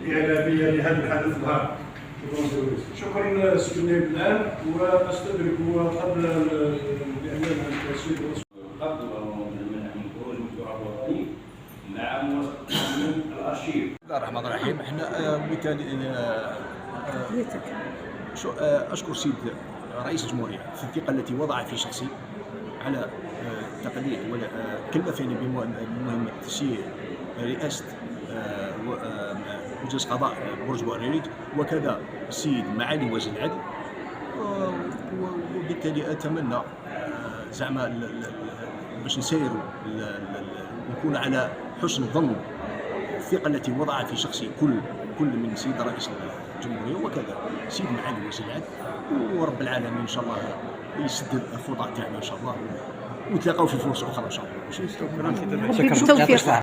الاعلاميه لهذا الحدث الهام. شكرا سيدي النائب العام، ونستدرك قبل الاعلان عن التسويق قبل المنع من خروج من التراث الوطني مع موظفين الارشيف. بسم الله الرحمن الرحيم. احنا بالتالي اشكر السيد رئيس الجمهوريه في الثقه التي وضعها في شخصي على تقدير كلفني بمهمه تسيير رئاسه مجلس قضاء برج بوعريريج، وكذا السيد معالي وزير العدل. وبالتالي اتمنى زعما باش نسيروا نكون على حسن الظن الثقه التي وضعها في شخصي كل من سيد رئيس الجمهوريه وكذا سيد معالي وزير العدل، ورب العالمين ان شاء الله يسدد الخطى تاعنا ان شاء الله، ونتلاقاو في فرصه اخرى ان شاء الله. شكرا.